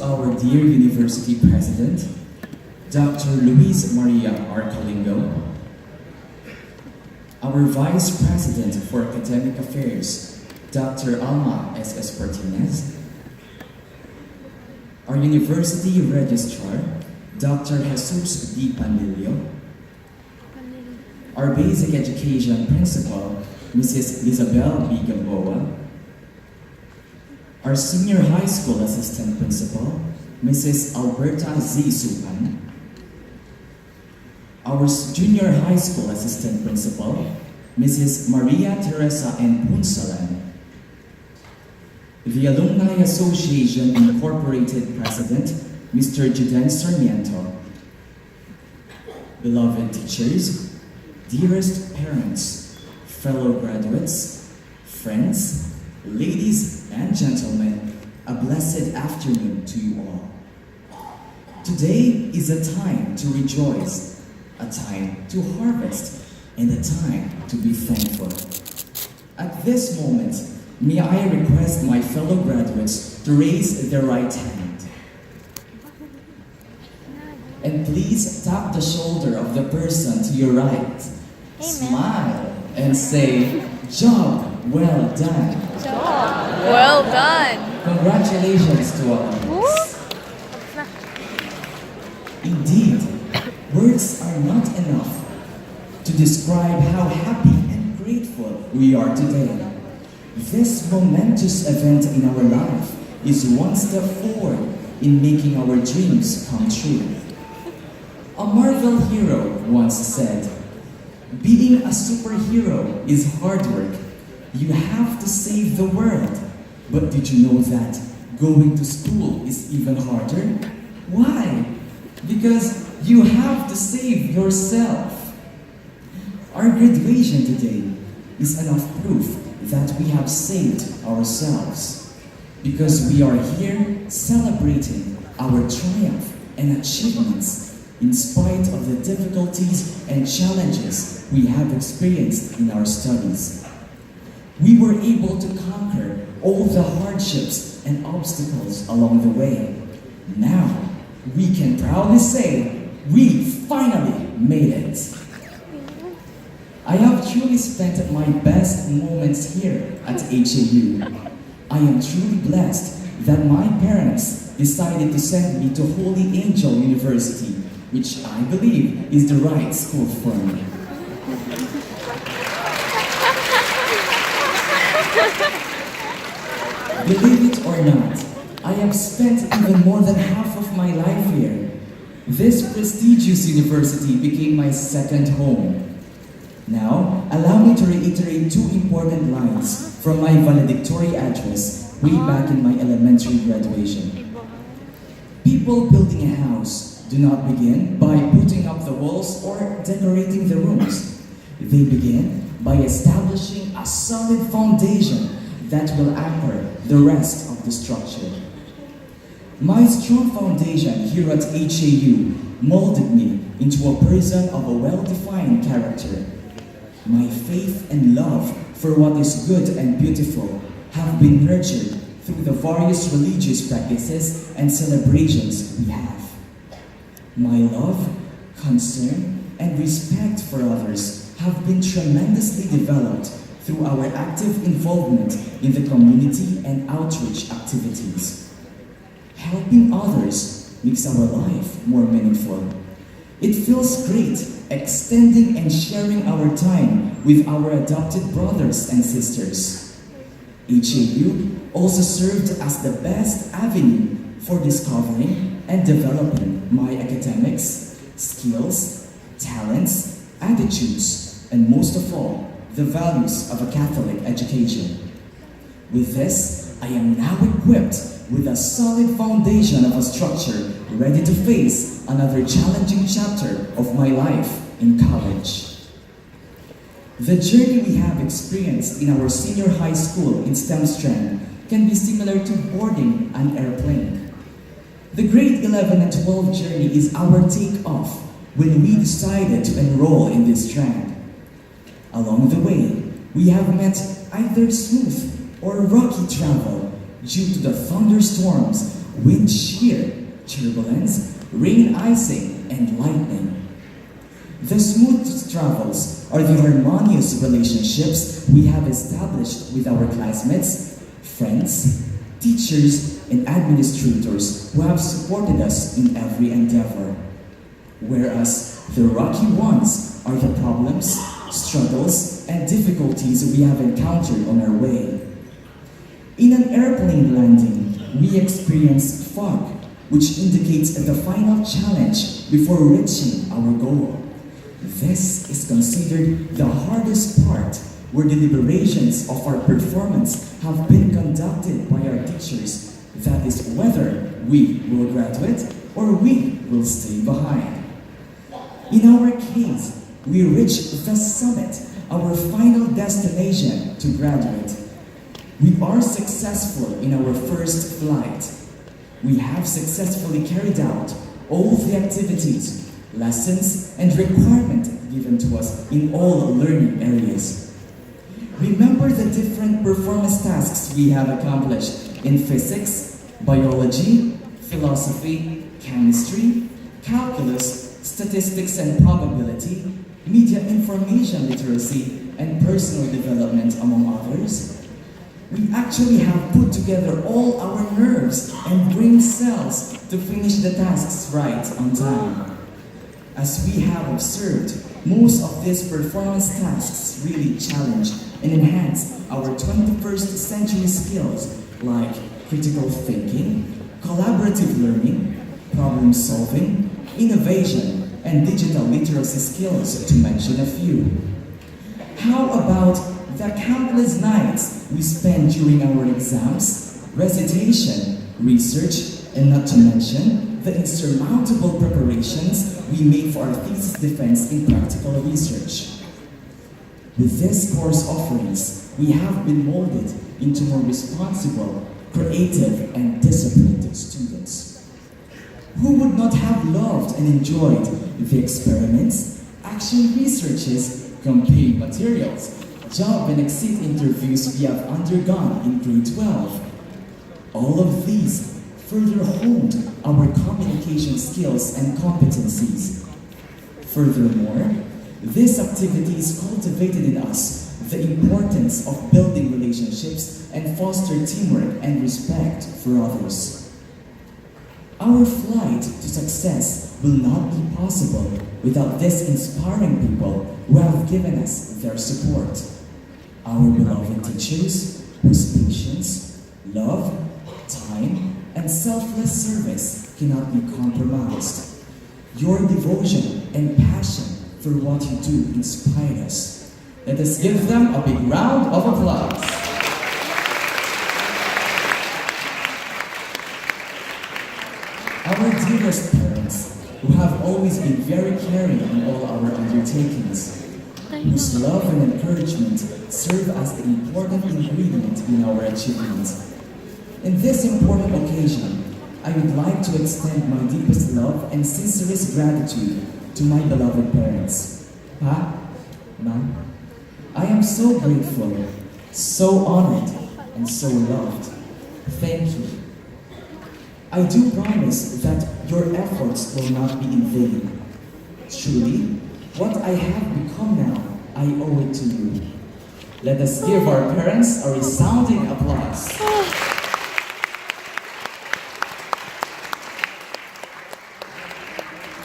our dear University President, Dr. Luis Maria R. Calingo, our Vice President for Academic Affairs, Dr. Alma S. Espartinez, our University Registrar, Dr. Jesus D. Pandillo, our Basic Education Principal, Mrs. Isabel B. Gamboa, our Senior High School Assistant Principal, Mrs. Alberta Z. Supan, our Junior High School Assistant Principal, Mrs. Maria Teresa N. Punsalan, the Alumni Association Incorporated President, Mr. Juden Sarmiento, beloved teachers, dearest parents, fellow graduates, friends, ladies and gentlemen, a blessed afternoon to you all. Today is a time to rejoice, a time to harvest, and a time to be thankful. At this moment, may I request my fellow graduates to raise their right hand. And please tap the shoulder of the person to your right. Amen. Smile and say, "Job well done." Job well done. Congratulations to all of us. Indeed, words are not enough to describe how happy and grateful we are today. This momentous event in our life is one step forward in making our dreams come true. A Marvel hero once said, "Being a superhero is hard work. You have to save the world. But did you know that going to school is even harder? Why? Because you have to save yourself." Our graduation today is enough proof that we have saved ourselves, because we are here celebrating our triumph and achievements in spite of the difficulties and challenges we have experienced in our studies. We were able to conquer all the hardships and obstacles along the way. Now, we can proudly say, we finally made it. I have truly spent my best moments here at HAU. I am truly blessed that my parents decided to send me to Holy Angel University, which I believe is the right school for me. Believe it or not, I have spent even more than half of my life here. This prestigious university became my second home. Now, allow me to reiterate two important lines from my valedictory address way back in my elementary graduation. People building a house do not begin by putting up the walls or decorating the rooms. They begin by establishing a solid foundation that will anchor the rest of the structure. My strong foundation here at HAU molded me into a person of a well-defined character. My faith and love for what is good and beautiful have been nurtured through the various religious practices and celebrations we have. My love, concern, and respect for others have been tremendously developed through our active involvement in the community and outreach activities. Helping others makes our life more meaningful. It feels great extending and sharing our time with our adopted brothers and sisters. HAU also served as the best avenue for discovering and developing my academics, skills, talents, attitudes, and most of all, the values of a Catholic education. With this, I am now equipped with a solid foundation of a structure ready to face another challenging chapter of my life in college. The journey we have experienced in our senior high school in STEM strand can be similar to boarding an airplane. The grade 11 and 12 journey is our takeoff when we decided to enroll in this strand. Along the way, we have met either smooth or rocky travel due to the thunderstorms wind shear, turbulence, rain icing, and lightning. The smooth travels are the harmonious relationships we have established with our classmates, friends, teachers, and administrators who have supported us in every endeavor. Whereas the rocky ones are the problems, struggles, and difficulties we have encountered on our way. In an airplane landing, we experience fog, which indicates the final challenge before reaching our goal. This is considered the hardest part, where the deliberations of our performance have been conducted by our teachers. That is whether we will graduate or we will stay behind. In our case, we reach the summit, our final destination to graduate. We are successful in our first flight. We have successfully carried out all the activities, lessons, and requirements given to us in all learning areas. Remember the different performance tasks we have accomplished in physics, biology, philosophy, chemistry, calculus, statistics and probability, media information literacy, and personal development, among others. We actually have put together all our nerves and brain cells to finish the tasks right on time. As we have observed, most of these performance tasks really challenge and enhance our 21st century skills like critical thinking, collaborative learning, problem solving, innovation, and digital literacy skills, to mention a few. How about the countless nights we spend during our exams, recitation, research, and not to mention the insurmountable preparations we make for our thesis defense in practical research. With these course offerings, we have been molded into more responsible, creative, and disciplined students. Who would not have loved and enjoyed the experiments, action researches, campaign materials, job and exit interviews we have undergone in grade 12? All of these further honed our communication skills and competencies. Furthermore, these activities cultivated in us the importance of building relationships and foster teamwork and respect for others. Our flight to success will not be possible without these inspiring people who have given us their support. Our beloved teachers, whose patience, love, time, and selfless service cannot be compromised. Your devotion and passion for what you do inspire us. Let us give them a big round of applause. Our dearest parents, who have always been very caring in all our undertakings, whose love and encouragement serve as the important ingredient in our achievements. In this important occasion, I would like to extend my deepest love and sincerest gratitude to my beloved parents. Pa, Ma, I am so grateful, so honored, and so loved. Thank you. I do promise that your efforts will not be in vain. Truly, what I have become now, I owe it to you. Let us give our parents a resounding applause.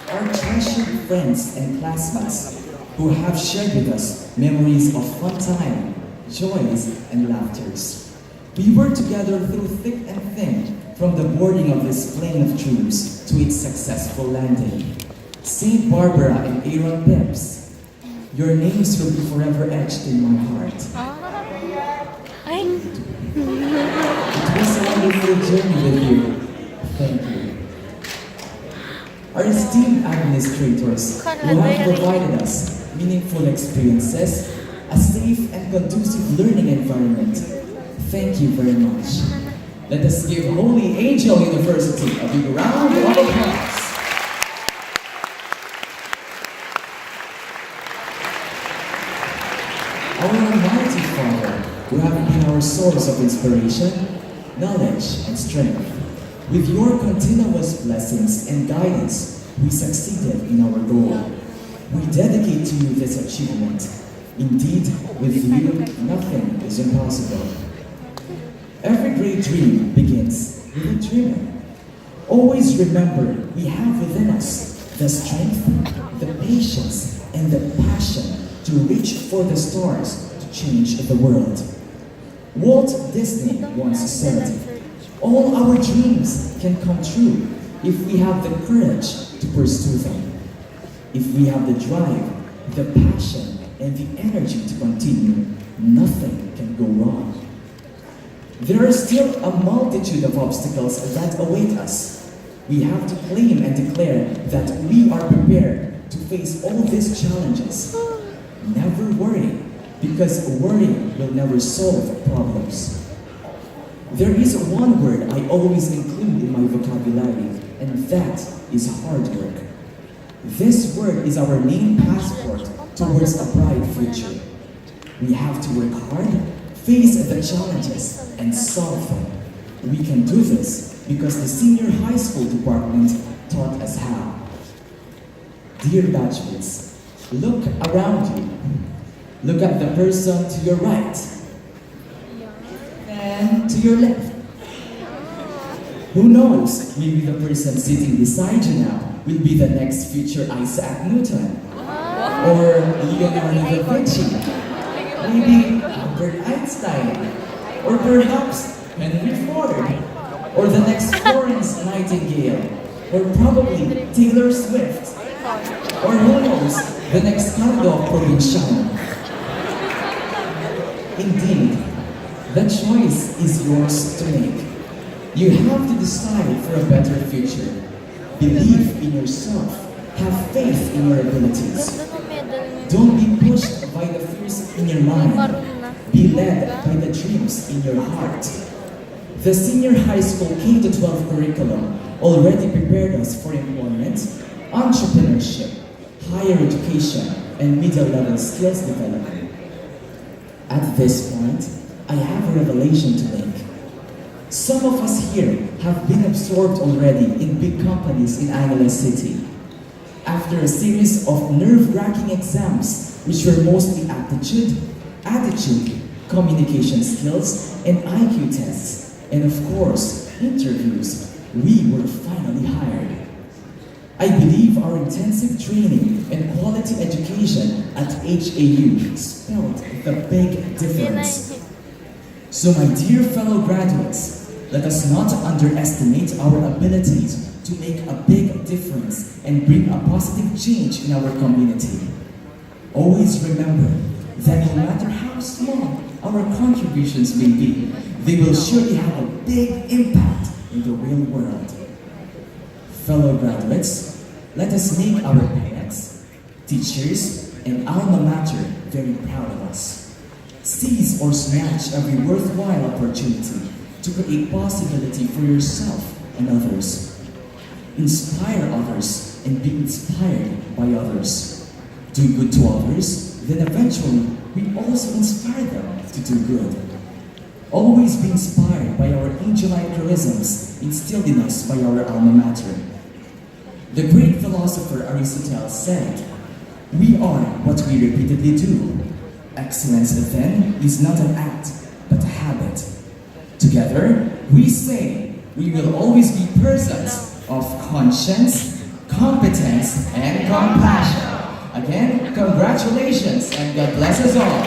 Our treasured friends and classmates who have shared with us memories of fun time, joys, and laughters. We were together through thick and thin, from the boarding of this plane of troops to its successful landing. St. Barbara and Aaron Pips, your names will be forever etched in my heart. It was a wonderful journey with you. Thank you. Our esteemed administrators who have provided us meaningful experiences, a safe and conducive learning environment. Thank you very much. Let us give Holy Angel University a big round of applause. Our Almighty Father, who have been our source of inspiration, knowledge, and strength. With your continuous blessings and guidance, we succeeded in our goal. We dedicate to you this achievement. Indeed, with you, nothing is impossible. Every great dream begins with a dreamer. Always remember, we have within us the strength, the patience, and the passion to reach for the stars to change the world. Walt Disney once said, "All our dreams can come true if we have the courage to pursue them. If we have the drive, the passion, and the energy to continue, nothing can go wrong." There are still a multitude of obstacles that await us. We have to claim and declare that we are prepared to face all these challenges. Never worry, because worrying will never solve problems. There is one word I always include in my vocabulary, and that is hard work. This word is our main passport towards a bright future. We have to work hard, face the challenges, and solve them. We can do this because the senior high school department taught us how. Dear batchmates, look around you. Look at the person to your right and to your left. Who knows, maybe the person sitting beside you now will be the next future Isaac Newton or Leonardo da Vinci, maybe Albert Einstein, or perhaps Henry Ford, or the next Florence Nightingale, or probably Taylor Swift, or who knows, the next Cargo Provinciano. Indeed, the choice is yours to make. You have to decide for a better future. Believe in yourself. Have faith in your abilities. Don't be pushed by the fears in your mind. Be led by the dreams in your heart. The senior high school K-12 curriculum already prepared us for employment, entrepreneurship, higher education, and middle-level skills development. At this point, I have a revelation to make. Some of us here have been absorbed already in big companies in Angeles City. After a series of nerve-wracking exams, which were mostly aptitude, attitude, communication skills, and IQ tests, and of course, interviews, we were finally hired. I believe our intensive training and quality education at HAU spelled the big difference. So my dear fellow graduates, let us not underestimate our abilities to make a big difference and bring a positive change in our community. Always remember that no matter how small our contributions may be, they will surely have a big impact in the real world. Fellow graduates, let us make our parents, teachers, and alma mater very proud of us. Seize or snatch every worthwhile opportunity to create possibility for yourself and others. Inspire others and be inspired by others. Do good to others, then eventually we also inspire them to do good. Always be inspired by our angel-like charisms instilled in us by our alma mater. The great philosopher Aristotle said, "We are what we repeatedly do." Excellence then is not an act, but a habit. Together, we say we will always be persons of conscience, competence, and compassion. Again, congratulations and God bless us all.